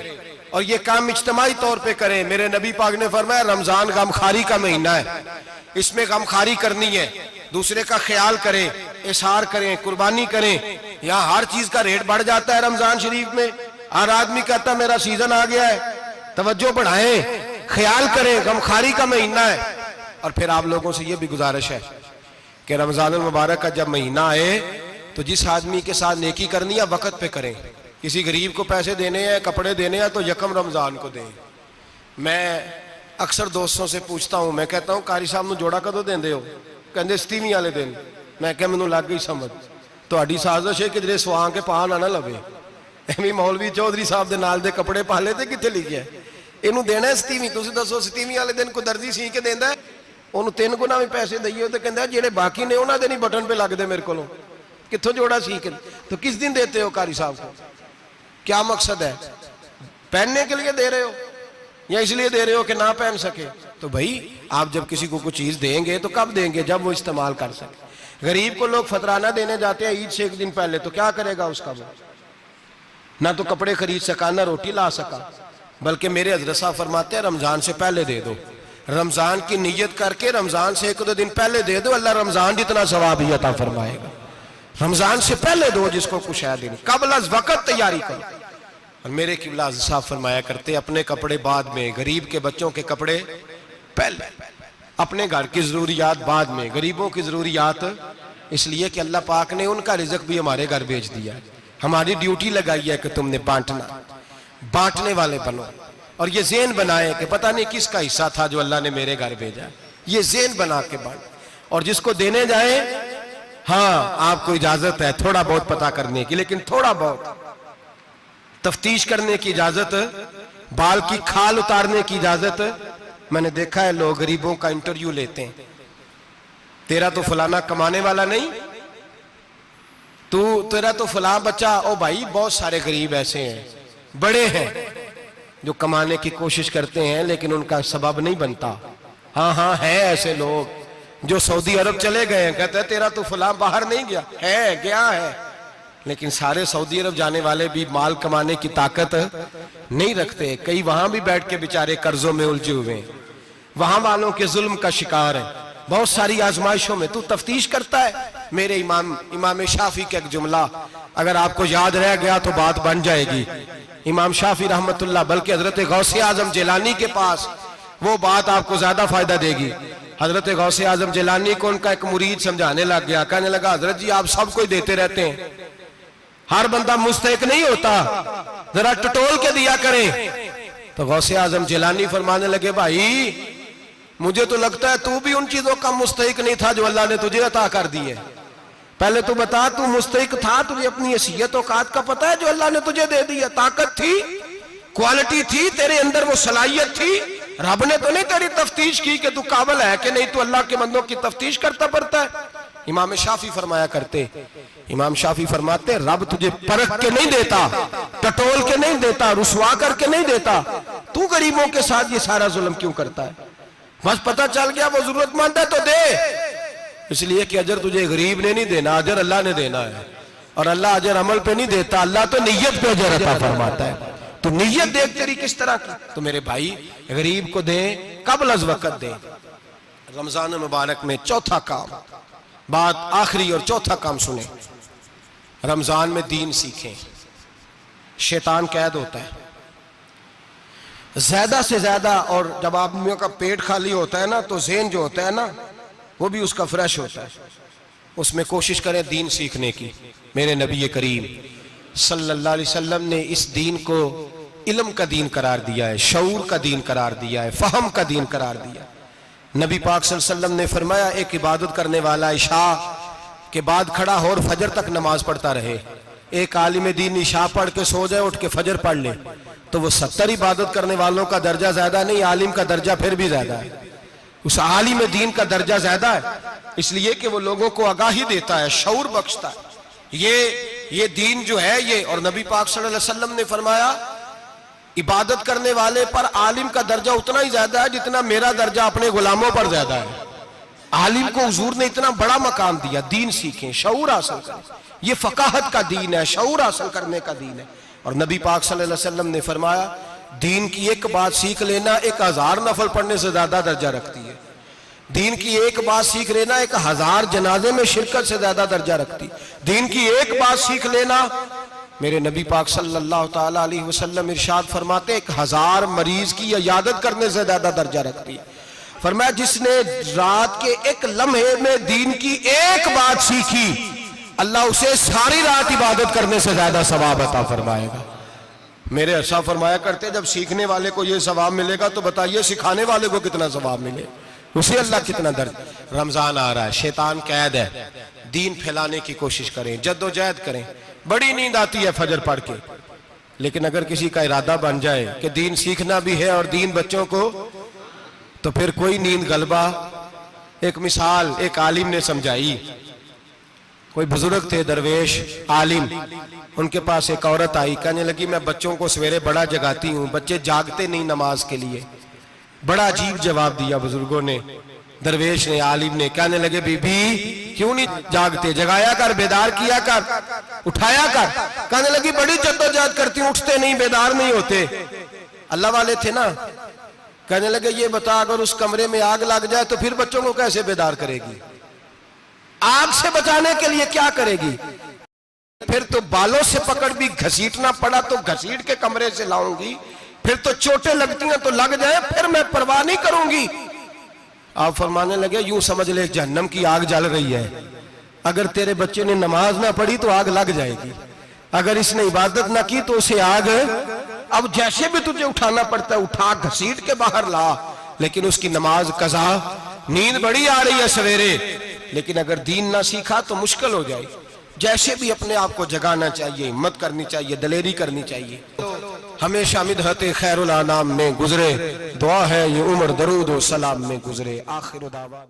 और ये काम इज्तिमाई तौर पे करें। मेरे नबी पाक ने फरमाया रमजान गमखारी का महीना है, इसमें गमखारी करनी है, दूसरे का ख्याल करें, इशार करें, कुर्बानी करें। यहाँ हर चीज का रेट बढ़ जाता है रमजान शरीफ में। हर आदमी कहता है मेरा सीजन आ गया है, तवज्जो बढ़ाएं, ख्याल करें, गमखारी का महीना है। और फिर आप लोगों से ये भी गुजारिश है कि रमजान मुबारक का जब महीना आए तो जिस आदमी के साथ नेकी करनी है वक्त पे करें। किसी गरीब को पैसे देने हैं, कपड़े देने हैं तो यकम रमजान को दें। मैं अक्सर दोस्तों से पूछता हूं, मैं कहता हूं कारी साहब ਨੂੰ जोड़ा कदों देंदे हो? कहते 27ਵੀਂ वाले दिन। मैं क्या मैनू लग गई समझ, ਤੁਹਾਡੀ ਸਾਜ਼ਿਸ਼ है कि ਜਿਹੜੇ ਸਵਾ ਕੇ ਪਾ ਨਾ ਲਵੇ। ਐਵੇਂ ਮੌਲਵੀ ਚੌਧਰੀ ਸਾਹਿਬ ਦੇ ਨਾਲ ਦੇ ਕੱਪੜੇ ਪਾ ਲੇ ਤੇ ਕਿੱਥੇ ਲਿਖਿਆ ਇਹਨੂੰ ਦੇਣਾ 27ਵੀਂ? ਤੁਸੀਂ ਦੱਸੋ 27ਵੀਂ ਵਾਲੇ ਦਿਨ ਕੋਈ ਦਰਜੀ ਸੀ ਕੇ ਦਿੰਦਾ? ਉਹਨੂੰ 3 ਗੁਣਾ ਵੀ ਪੈਸੇ ਦਈਓ ਤੇ ਕਹਿੰਦਾ ਜਿਹੜੇ ਬਾਕੀ ਨੇ ਉਹਨਾਂ ਦੇ ਨਹੀਂ ਬਟਨ पे ਲੱਗਦੇ ਮੇਰੇ ਕੋਲੋਂ, कित्थों जोड़ा सीख? तो किस दिन देते हो कारी साहब को? क्या मकसद है? पहनने के लिए दे रहे हो या इसलिए दे रहे हो कि ना पहन सके? तो भाई आप जब किसी को कुछ चीज देंगे तो कब देंगे? जब वो इस्तेमाल कर सके। गरीब को लोग फतराना देने जाते हैं ईद से एक दिन पहले, तो क्या करेगा उसका? वो ना तो कपड़े खरीद सका ना रोटी ला सका। बल्कि मेरे हजरत साहब फरमाते हैं रमजान से पहले दे दो, रमजान की नीयत करके रमजान से 1-2 दिन पहले दे दो, अल्लाह रमजान जितना सवाब ही अता फरमाएगा। रमजान से पहले दो जिसको कुछ है दिन, कबल अज़ वक़्त तैयारी करो। और मेरे किबला साहब फरमाया करते अपने कपड़े बाद में, गरीब के बच्चों के कपड़े पहले, अपने घर की जरूरियात बाद में, गरीबों की जरूरियात इसलिए कि अल्लाह पाक ने उनका रिज़्क़ भी हमारे घर भेज दिया। हमारी ड्यूटी लगाई है कि तुमने बांटना, बांटने वाले बनो। और ये ज़हन बनाए कि पता नहीं किसका हिस्सा था जो अल्लाह ने मेरे घर भेजा, ये ज़हन बना के बांट। और जिसको देने जाए, हाँ आपको इजाजत है थोड़ा बहुत पता करने की, लेकिन थोड़ा बहुत तफ्तीश करने की इजाजत, बाल की खाल उतारने की इजाजत। मैंने देखा है लोग गरीबों का इंटरव्यू लेते हैं, तेरा तो फलाना कमाने वाला नहीं, तेरा तो फलां बच्चा। ओ भाई बहुत सारे गरीब ऐसे हैं, बड़े हैं जो कमाने की कोशिश करते हैं लेकिन उनका सबब नहीं बनता। हाँ हाँ है ऐसे लोग जो सऊदी अरब चले गए हैं, कहते हैं तेरा तो फलां बाहर नहीं गया, है गया है, लेकिन सारे सऊदी अरब जाने वाले भी माल कमाने की ताकत नहीं रखते। कई वहां भी बैठ के बेचारे कर्जों में उलझे हुए हैं, वहां वालों के जुल्म का शिकार है, बहुत सारी आजमाइशों में। तू तफ्तीश करता है। मेरे इमाम शाफी का एक जुमला अगर आपको याद रह गया तो बात बन जाएगी। इमाम शाफी रहमतुल्लाह, बल्कि हजरत गौसे आजम जिलानी के पास वो बात आपको ज्यादा फायदा देगी। हजरत गौसे आजम जिलानी को उनका एक मुरीद समझाने लग गया, कहने लगा हजरत जी आप सबको ही देते रहते हैं, हर बंदा मुस्तहिक नहीं होता, जरा टटोल के दिया करें। तो गौसे आजम जिलानी फरमाने लगे भाई मुझे तो लगता है तू भी उन चीजों का मुस्तहिक नहीं था जो अल्लाह ने तुझे अता कर दी है। पहले तू बता, तू मुस्तहिक था? तुझे अपनी हैसियत औकात का पता है जो अल्लाह ने तुझे दे दी है? ताकत थी, क्वालिटी थी, तेरे अंदर वो सलाहियत थी। रब ने तो नहीं तेरी तफ्तीश की कि तू काबिल है कि नहीं, तू अल्लाह के बंदों की तफ्तीश करता पड़ता है। इमाम शाफी फरमाया करते, इमाम शाफी फरमाते रब तुझे परख के नहीं देता, टटोल के नहीं देता, रुसवा करके नहीं देता। तू गरीबों के साथ ये सारा जुल्म क्यों करता है? बस पता चल गया वो जरूरतमंद है तो दे, इसलिए कि अजर तुझे गरीब ने नहीं देना, अजर अल्लाह ने देना है। और अल्लाह अजर अमल पे नहीं देता, अल्लाह तो नियत पे अजर अता फरमाता है। तो नियत देख तेरी किस तरह की। तो मेरे भाई गरीब को दे, कबल अज़ वक़्त दे। रमजान मुबारक में चौथा काम, बात आखिरी और चौथा काम सुने, रमजान में दीन सीखें। शैतान कैद होता है ज्यादा से ज्यादा, और जब आदमियों का पेट खाली होता है ना तो ज़हन जो होता है ना वो भी उसका फ्रेश होता है। उसमें कोशिश करें दीन सीखने की। मेरे नबी करीम सल्लल्लाहु अलैहि वसल्लम ने इस दीन को इल्म का दीन करार दिया है, शऊर का दीन करार दिया है, फहम का दीन करार दिया। नबी पाक सल्लल्लाहु अलैहि वसल्लम ने फरमाया एक इबादत करने वाला इशा के बाद खड़ा हो और फजर तक नमाज पढ़ता रहे। एक आलिम दीन इशा पढ़ के सो जाए, उठ के फजर पढ़ ले, तो वो 70 इबादत करने वालों का दर्जा ज्यादा नहीं, आलिम का दर्जा फिर भी ज्यादा है। उस आलिम दीन का दर्जा ज्यादा है, इसलिए कि वो लोगों को आगाही देता है, शऊर बख्शता है। ये दीन जो है ये, और नबी पाक सल्लल्लाहु अलैहि वसल्लम ने फरमाया इबादत करने वाले पर आलिम का दर्जा उतना ही ज्यादा है जितना मेरा दर्जा अपने गुलामों पर ज्यादा है। आलिम को हुजूर ने इतना बड़ा मकाम दिया। दीन सीखें, शऊर हासिल करें, ये फकाहत का दीन है, शऊर हासिल करने का दीन है। और नबी पाक सल्लल्लाहु अलैहि वसल्लम ने फरमाया दीन की एक बात सीख लेना 1000 नफल पढ़ने से ज्यादा दर्जा रखती है। दीन की एक बात सीख लेना 1000 जनाजे में शिरकत से ज्यादा दर्जा रखती। दीन की एक बात सीख लेना, मेरे नबी पाक सल्लल्लाहु ताला अलैहि वसल्लम इरशाद फरमाते 1000 मरीज की इयादत करने से ज्यादा दर्जा रखती है। फरमाया जिसने रात के एक लम्हे में दीन की एक बात सीखी, अल्लाह उसे सारी रात इबादत करने से ज्यादा सवाब अता फरमाएगा। मेरे अर्सा फरमाया करते जब सीखने वाले को यह सवाब मिलेगा तो बताइए सिखाने वाले को कितना सवाब मिले, उसे अल्लाह कितना दर्ज। रमजान आ रहा है, शैतान कैद है, दीन फैलाने की कोशिश करें, जद्दोजहद करें। बड़ी नींद आती है फजर पढ़ के, लेकिन अगर किसी का इरादा बन जाए कि दीन सीखना भी है और दीन बच्चों को, तो फिर कोई नींद गलबा। एक मिसाल एक आलिम ने समझाई। कोई बुजुर्ग थे, दरवेश आलिम, उनके पास एक औरत आई, कहने लगी मैं बच्चों को सवेरे बड़ा जगाती हूँ, बच्चे जागते नहीं नमाज के लिए। बड़ा अजीब जवाब दिया बुजुर्गों ने, दरवेश ने, आलिम ने। कहने लगे बीबी क्यों नहीं जागते, जगाया कर, बेदार किया कर, उठाया कर। कहने लगी बड़ी जद्दोजहद करती हूँ, उठते नहीं, बेदार नहीं होते। अल्लाह वाले थे ना। कहने लगे ये बता अगर उस कमरे में आग लग जाए तो फिर बच्चों को कैसे बेदार करेगी, आग से बचाने के लिए क्या करेगी? फिर तो बालों से पकड़ भी घसीटना पड़ा तो घसीट के कमरे से लाऊंगी, फिर तो चोटें लगती हैं तो लग जाए, फिर मैं परवाह नहीं करूंगी। आप फरमाने लगे यूं समझ ले जहन्नम की आग जल रही है, अगर तेरे बच्चे ने नमाज ना पढ़ी तो आग लग जाएगी, अगर इसने इबादत ना की तो उसे आग, अब जैसे भी तुझे उठाना पड़ता है उठा घसीट के बाहर ला, लेकिन उसकी नमाज कज़ा। नींद बड़ी आ रही है सवेरे, लेकिन अगर दीन ना सीखा तो मुश्किल हो जाए। जैसे भी अपने आप को जगाना चाहिए, हिम्मत करनी चाहिए, दलेरी करनी चाहिए। हमेशा मिदहते खैरुल अनाम में गुजरे, दुआ है ये उम्र दरूद व सलाम में गुजरे। आखिर दावा।